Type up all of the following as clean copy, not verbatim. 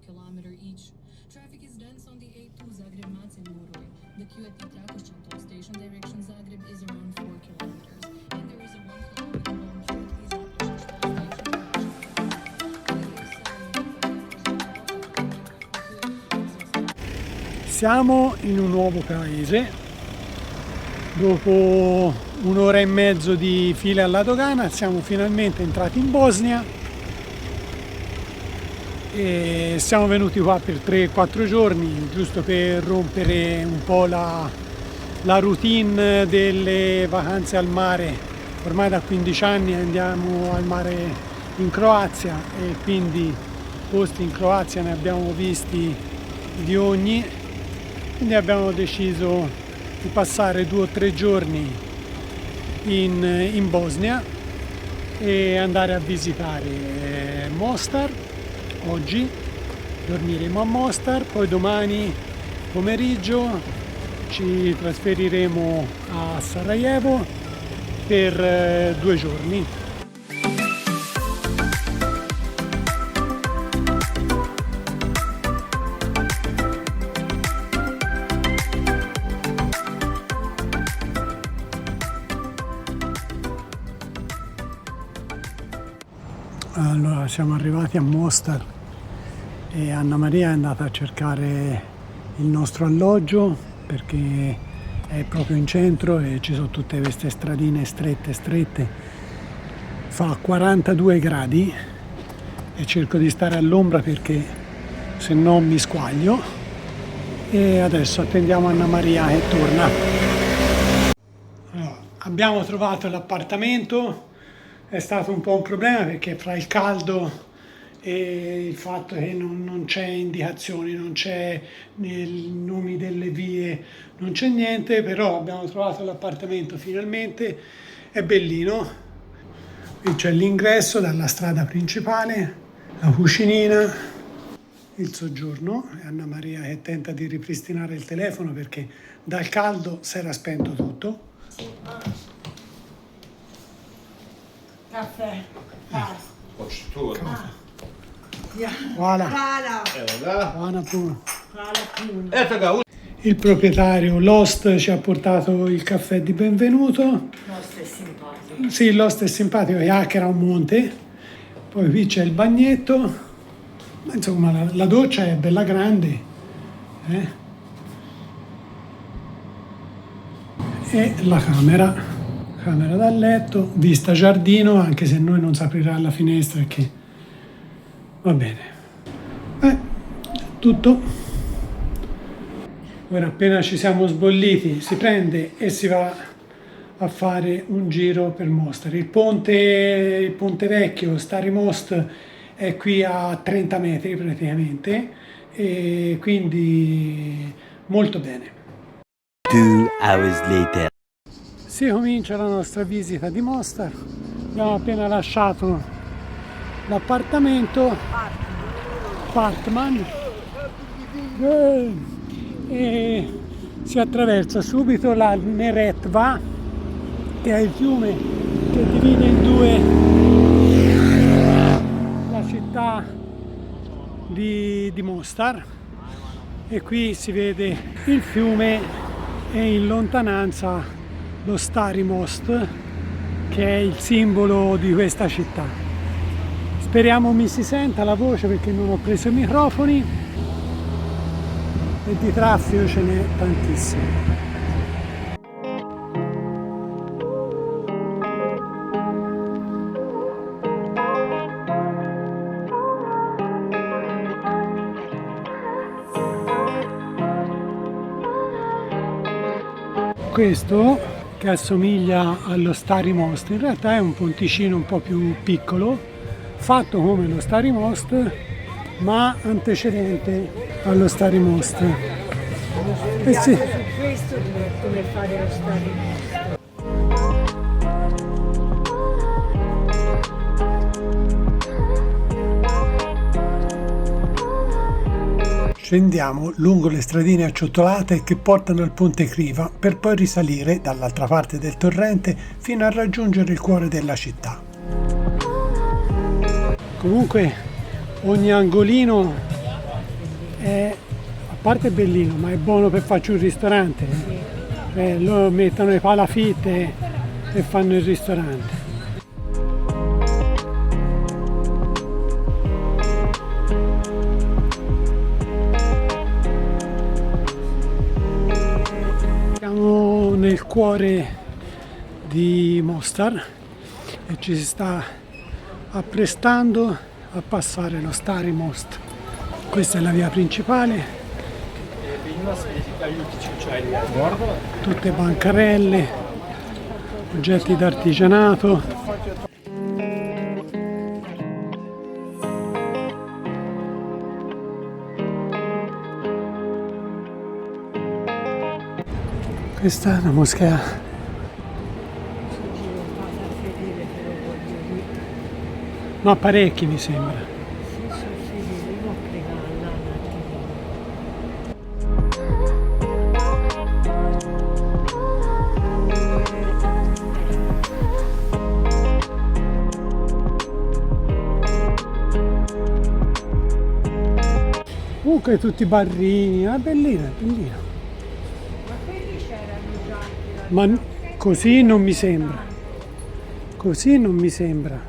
kilometer each. Traffic is dense on the A2 Zagreb-Macelj-Moroj. The queue at the Trakošćan station direction Zagreb is around 4 kilometers, and there is a 1 kilometer long queue at the Zaprešić station. Siamo in un nuovo paese. Dopo un'ora e mezzo di file alla dogana siamo finalmente entrati in Bosnia e siamo venuti qua per 3-4 giorni, giusto per rompere un po' la routine delle vacanze al mare. Ormai da 15 anni andiamo al mare in Croazia e quindi posti in Croazia ne abbiamo visti di ogni, quindi abbiamo deciso di passare 2 o 3 giorni in Bosnia e andare a visitare Mostar. Oggi dormiremo a Mostar, poi domani pomeriggio ci trasferiremo a Sarajevo per 2 giorni. Allora, siamo arrivati a Mostar e Anna Maria è andata a cercare il nostro alloggio perché è proprio in centro e ci sono tutte queste stradine strette. Fa 42 gradi e cerco di stare all'ombra perché se no mi squaglio, e adesso attendiamo Anna Maria che torna. Allora, abbiamo trovato l'appartamento. È stato un po' un problema perché fra il caldo e il fatto che non c'è indicazioni, non c'è nei nomi delle vie, non c'è niente, però abbiamo trovato l'appartamento finalmente, è bellino. Qui c'è l'ingresso dalla strada principale, la cucinina, il soggiorno, e Anna Maria che tenta di ripristinare il telefono perché dal caldo si era spento tutto. Caffè. Hoćeš tu odmah? Ja. Voilà. Hvala. Evo ga. Buona puno. Hvala puno. Eto ga. Il proprietario Lost ci ha portato il caffè di benvenuto. Lost è simpatico. Sì, Lost è simpatico, chiacchiera un monte. Poi qui c'è il bagnetto. Ma insomma la doccia è bella grande. E la camera da letto, vista giardino, anche se noi non si aprirà la finestra perché va bene. Tutto. Ora appena ci siamo sbolliti si prende e si va a fare un giro per Mostar. Il ponte vecchio, Stari Most, è qui a 30 metri praticamente e quindi molto bene. 2 hours later. Si comincia la nostra visita di Mostar. Abbiamo appena lasciato l'appartamento Apartman e si attraversa subito la Neretva, che è il fiume che divide in due la città di Mostar, e qui si vede il fiume e in lontananza lo Stari Most, che è il simbolo di questa città. Speriamo mi si senta la voce perché non ho preso i microfoni e di traffico ce n'è tantissimo. Questo, che assomiglia allo Stari Most, in realtà è un ponticino un po' più piccolo, fatto come lo Stari Most, ma antecedente allo Stari Most. Sì. Su questo come fare lo Stari Most. Scendiamo lungo le stradine acciottolate che portano al Ponte Kriva per poi risalire dall'altra parte del torrente fino a raggiungere il cuore della città. Comunque ogni angolino a parte bellino, ma è buono per farci un ristorante. Loro mettono le palafitte e fanno il ristorante. Siamo nel cuore di Mostar e ci si sta apprestando a passare lo Stari Most. Questa è la via principale, tutte bancarelle, oggetti d'artigianato. Questa è una moschea. No, parecchi mi sembra. Comunque tutti i barrini, è bellino, è bellino. Ma quelli c'erano già anche là. Ma così non mi sembra. Così non mi sembra.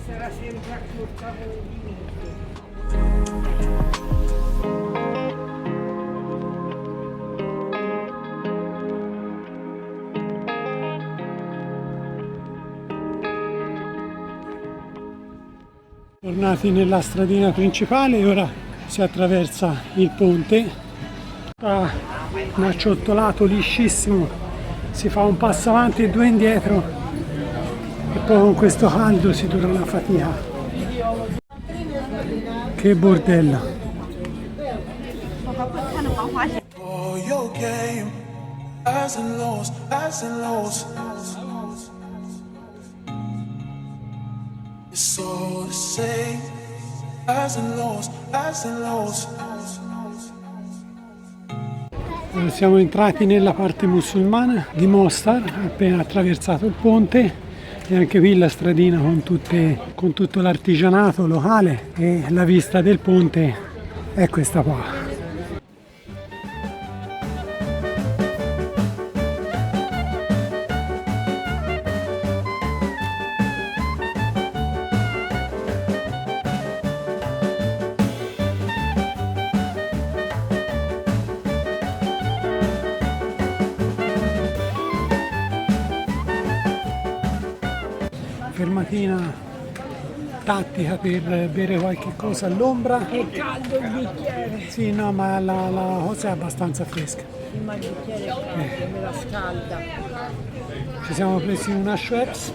Sarà sempre accorciato di Tornati nella stradina principale e ora si attraversa il ponte. Un acciottolato liscissimo, si fa un passo avanti e due indietro e poi con questo caldo si dura una fatica. Che bordello. Oh, your game, highs and lows, highs and lows. It's all the same, highs and lows, highs and lows. Siamo entrati nella parte musulmana di Mostar, appena attraversato il ponte, e anche qui la stradina con tutto l'artigianato locale, e la vista del ponte è questa qua. Fermatina tattica per bere qualche cosa all'ombra. È caldo il bicchiere. Sì, no, ma la cosa è abbastanza fresca. Ma il bicchiere è caldo, me la scalda. Ci siamo presi una Schweppes,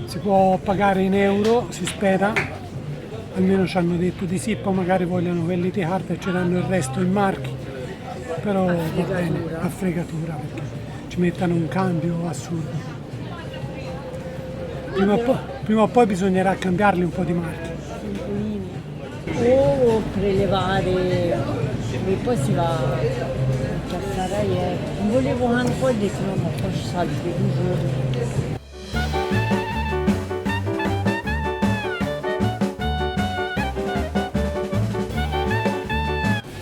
si può pagare in euro, si spera, almeno ci hanno detto di sì, poi magari vogliono quelli di carta e ci danno il resto in marchi, però va bene, a fregatura, perché ci mettono un cambio assurdo. Prima o poi bisognerà cambiarli un po' di marchi. O prelevare e poi si va a incassare. Non volevo un po' e detto no, ma poi ci salvi 2 giorni.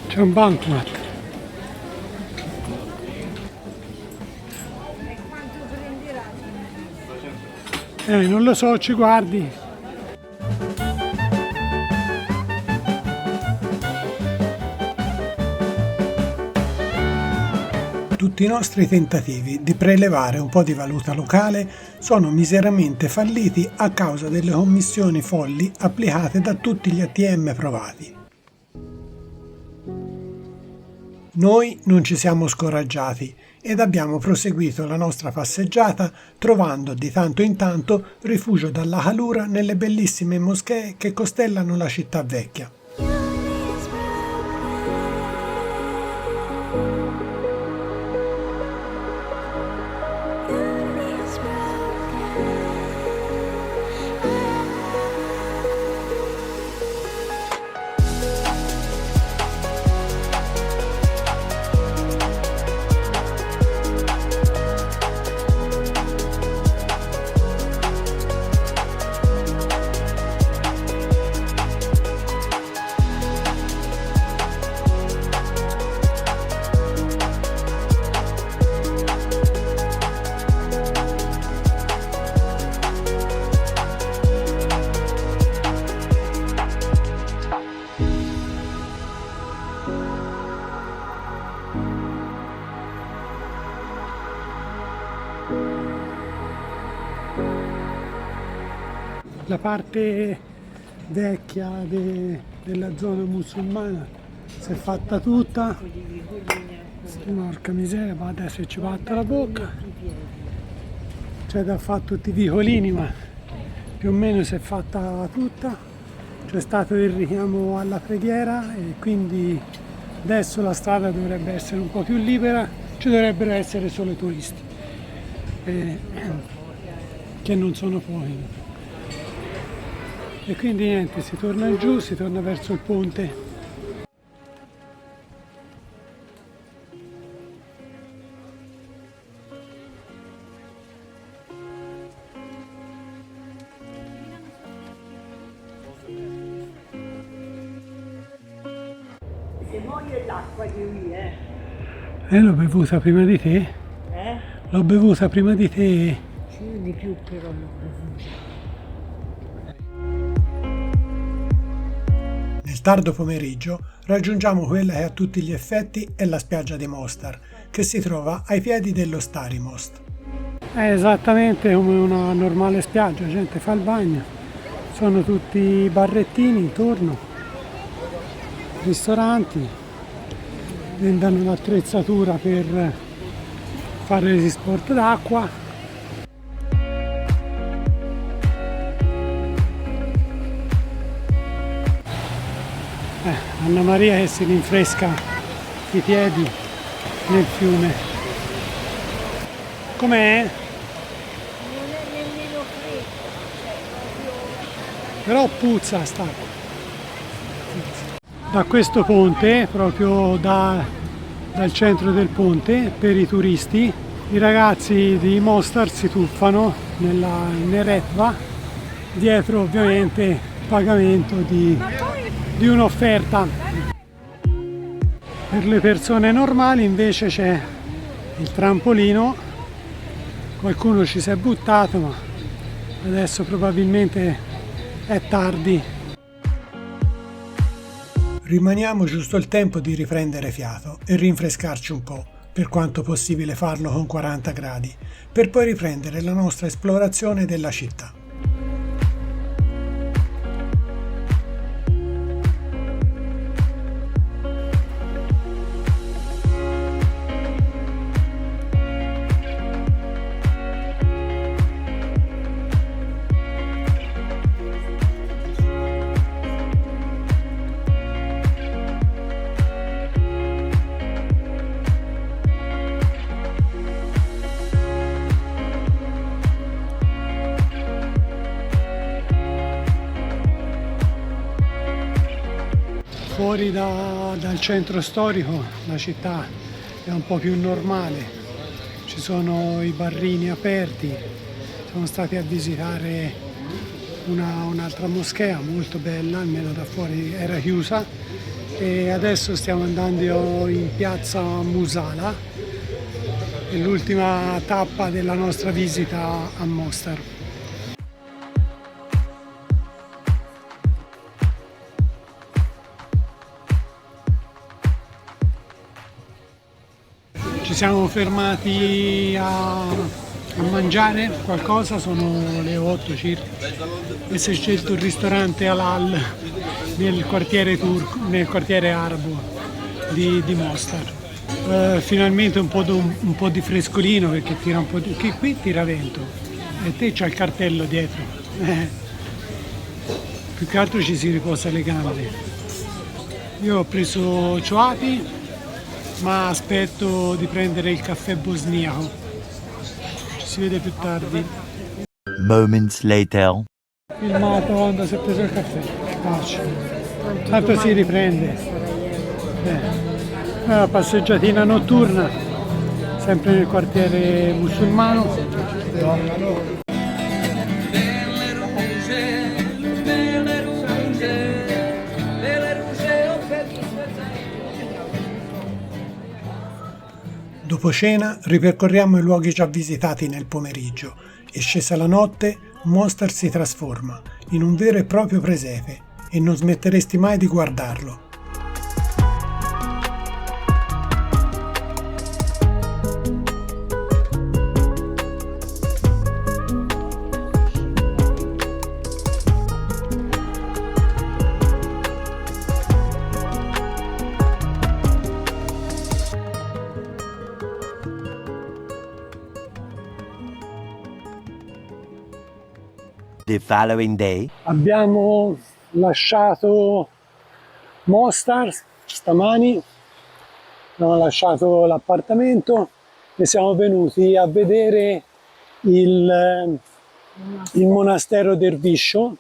C'è un bancomat. Non lo so, ci guardi. Tutti i nostri tentativi di prelevare un po' di valuta locale sono miseramente falliti a causa delle commissioni folli applicate da tutti gli ATM provati. Noi non ci siamo scoraggiati ed abbiamo proseguito la nostra passeggiata trovando di tanto in tanto rifugio dalla calura nelle bellissime moschee che costellano la città vecchia. la parte vecchia della zona musulmana si è fatta tutta. Sì, porca miseria, ma adesso ci batte la bocca. C'è da fare tutti i vicolini, ma più o meno si è fatta tutta. C'è stato il richiamo alla preghiera e quindi adesso la strada dovrebbe essere un po' più libera, ci dovrebbero essere solo turisti, che non sono pochi. E quindi niente, si torna giù, si torna verso il ponte. Se muoio l'acqua di qui, L'ho bevuta prima di te? L'ho bevuta prima di te. Sì, di più però non Nel tardo pomeriggio raggiungiamo quella che a tutti gli effetti è la spiaggia di Mostar, che si trova ai piedi dello Starimost. È esattamente come una normale spiaggia, la gente fa il bagno, sono tutti barrettini intorno, ristoranti, vendono l'attrezzatura per fare gli sport d'acqua. Anna Maria che si rinfresca i piedi nel fiume. Com'è? è nemmeno freddo. Però puzza st'acqua. Da questo ponte, proprio dal centro del ponte, per i turisti, i ragazzi di Mostar si tuffano nella Neretva, dietro ovviamente pagamento di un'offerta. Per le persone normali invece c'è il trampolino, qualcuno ci si è buttato ma adesso probabilmente è tardi. Rimaniamo giusto il tempo di riprendere fiato e rinfrescarci un po', per quanto possibile farlo con 40 gradi, per poi riprendere la nostra esplorazione della città. Fuori dal centro storico la città è un po' più normale, ci sono i barrini aperti, siamo stati a visitare un'altra moschea molto bella, almeno da fuori era chiusa, e adesso stiamo andando in piazza Musala, è l'ultima tappa della nostra visita a Mostar. Ci siamo fermati a mangiare qualcosa, sono le 8 circa, e si è scelto il ristorante Halal nel quartiere turco, nel quartiere arabo di Mostar. Finalmente un po' di frescolino, perché tira un po' di... qui tira vento e te c'hai il cartello dietro. Più che altro ci si riposa le gambe. Io ho preso Choati, ma aspetto di prendere il caffè bosniaco. Ci si vede più tardi. Moments later. Filmato quando si è preso il caffè. Tanto si riprende. Una passeggiatina notturna, sempre nel quartiere musulmano. Dopo cena ripercorriamo i luoghi già visitati nel pomeriggio e scesa la notte Mostar si trasforma in un vero e proprio presepe e non smetteresti mai di guardarlo. The following day. Abbiamo lasciato Mostar stamani, abbiamo lasciato l'appartamento e siamo venuti a vedere il monastero Derviscio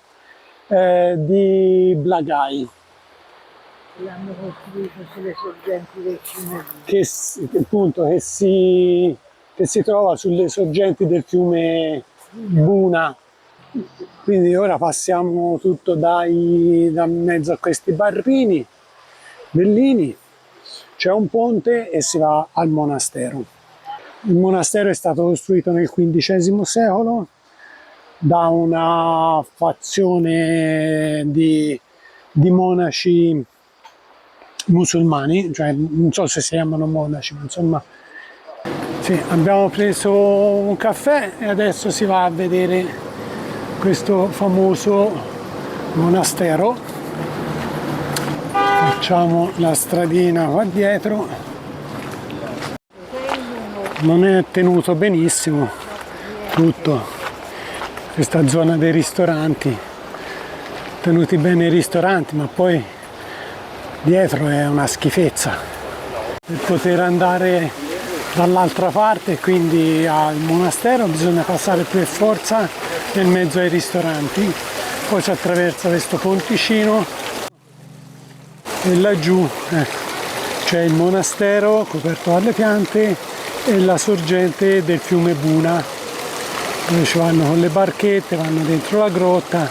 di Blagai, L'hanno costruito sulle sorgenti del fiume. che si trova sulle sorgenti del fiume Buna. Quindi ora passiamo tutto da mezzo a questi barrini bellini, c'è un ponte e si va al monastero. Il monastero è stato costruito nel XV secolo da una fazione di monaci musulmani, cioè non so se si chiamano monaci, ma insomma. Sì, abbiamo preso un caffè e adesso si va a vedere questo famoso monastero. Facciamo la stradina qua dietro. Non è tenuto benissimo tutto, questa zona dei ristoranti, tenuti bene i ristoranti, ma poi dietro è una schifezza. Per poter andare dall'altra parte, quindi al monastero, bisogna passare per forza nel mezzo ai ristoranti, poi si attraversa questo ponticino e laggiù c'è il monastero coperto dalle piante e la sorgente del fiume Buna, dove ci vanno con le barchette, vanno dentro la grotta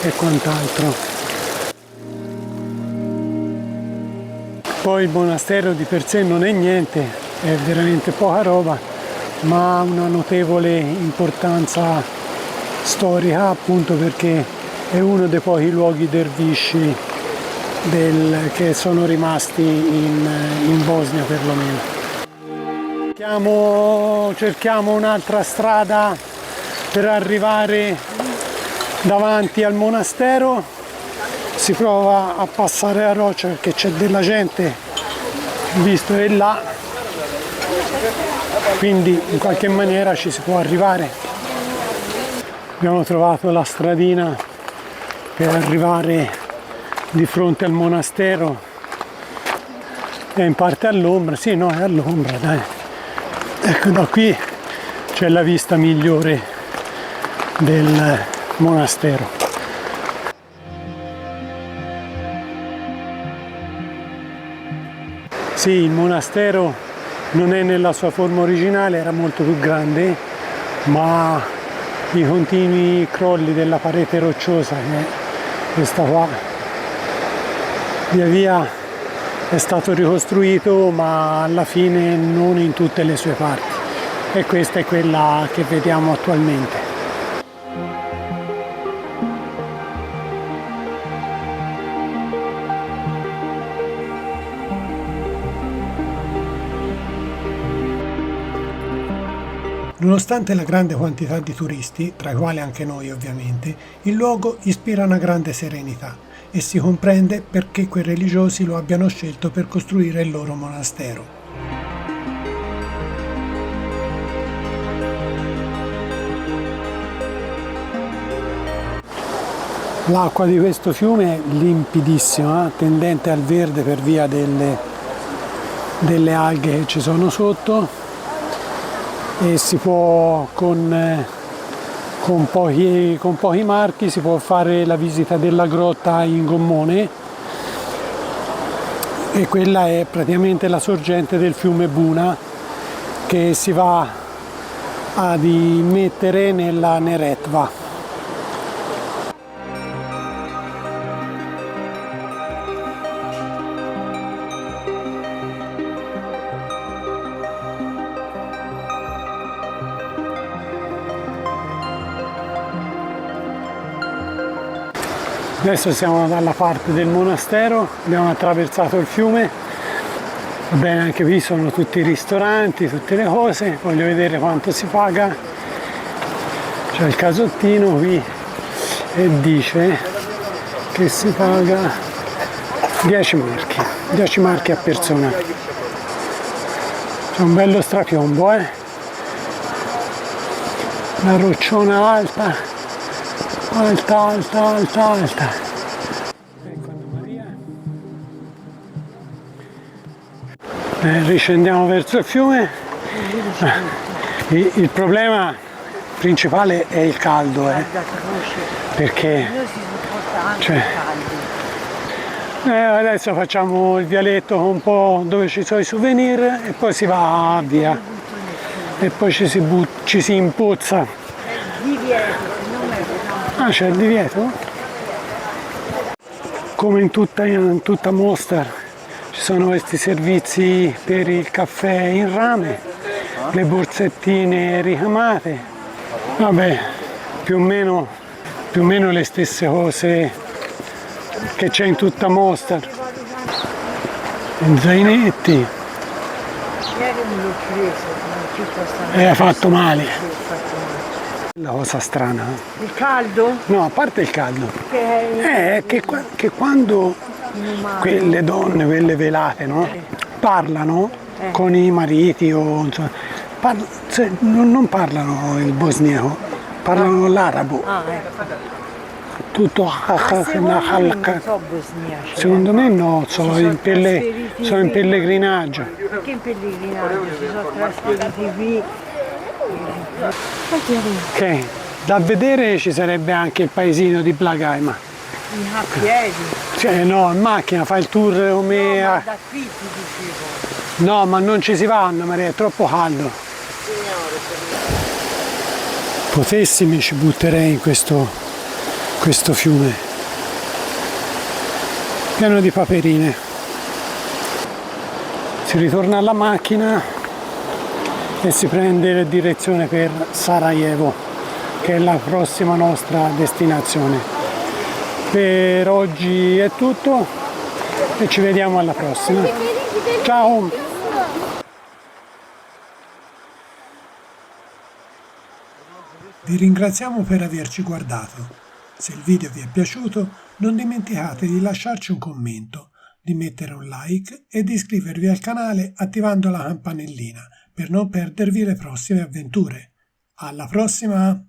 e quant'altro. Poi il monastero di per sé non è niente, è veramente poca roba, ma ha una notevole importanza storica, appunto perché è uno dei pochi luoghi dervisci che sono rimasti in Bosnia perlomeno. Cerchiamo un'altra strada per arrivare davanti al monastero, si prova a passare la roccia perché c'è della gente, visto è là, quindi in qualche maniera ci si può arrivare. Abbiamo trovato la stradina per arrivare di fronte al monastero, è in parte all'ombra, sì, no, è all'ombra, dai. Ecco, da qui c'è la vista migliore del monastero. Sì, il monastero non è nella sua forma originale, era molto più grande, ma i continui crolli della parete rocciosa, che è questa qua, via via è stato ricostruito, ma alla fine non in tutte le sue parti, e questa è quella che vediamo attualmente. Nonostante la grande quantità di turisti, tra i quali anche noi ovviamente, il luogo ispira una grande serenità e si comprende perché quei religiosi lo abbiano scelto per costruire il loro monastero. L'acqua di questo fiume è limpidissima, tendente al verde per via delle alghe che ci sono sotto, e si può con pochi marchi si può fare la visita della grotta in gommone, e quella è praticamente la sorgente del fiume Buna che si va ad immettere nella Neretva. Adesso siamo dalla parte del monastero, abbiamo attraversato il fiume, va bene, anche qui sono tutti i ristoranti, tutte le cose, voglio vedere quanto si paga. C'è il casottino qui e dice che si paga 10 marchi a persona. C'è un bello strapiombo, una rocciona alta. alta, alta, alta, alta. Ecco Anna Maria. Riscendiamo verso il fiume. Il problema principale è il caldo, perché cioè, adesso facciamo il vialetto un po' dove ci sono i souvenir e poi si va via e poi ci si impuzza. Ah, c'è il divieto? Come in tutta Mostar ci sono questi servizi per il caffè in rame, le borsettine ricamate, vabbè, più o meno le stesse cose che c'è in tutta Mostar. I zainetti. Ha fatto male. La cosa strana. Il caldo? No, a parte il caldo. È che quando quelle donne, quelle velate, no? Parlano con i mariti o insomma, non parlano il bosniaco, parlano l'arabo. Tutto secondo me no, sono in pellegrinaggio. Perché in pellegrinaggio si sono trasferiti qui? Ok, da vedere ci sarebbe anche il paesino di Blagaima. A piedi? Cioè no, in macchina, fai il tour come... Da qui ti dicevo. No, ma non ci si va, Anna Maria, è troppo caldo. Potessi mi ci butterei in questo fiume. Pieno di paperine. Si ritorna alla macchina e si prende direzione per Sarajevo, che è la prossima nostra destinazione. Per oggi è tutto e ci vediamo alla prossima. Ciao! Vi ringraziamo per averci guardato. Se il video vi è piaciuto, non dimenticate di lasciarci un commento, di mettere un like e di iscrivervi al canale attivando la campanellina per non perdervi le prossime avventure. Alla prossima!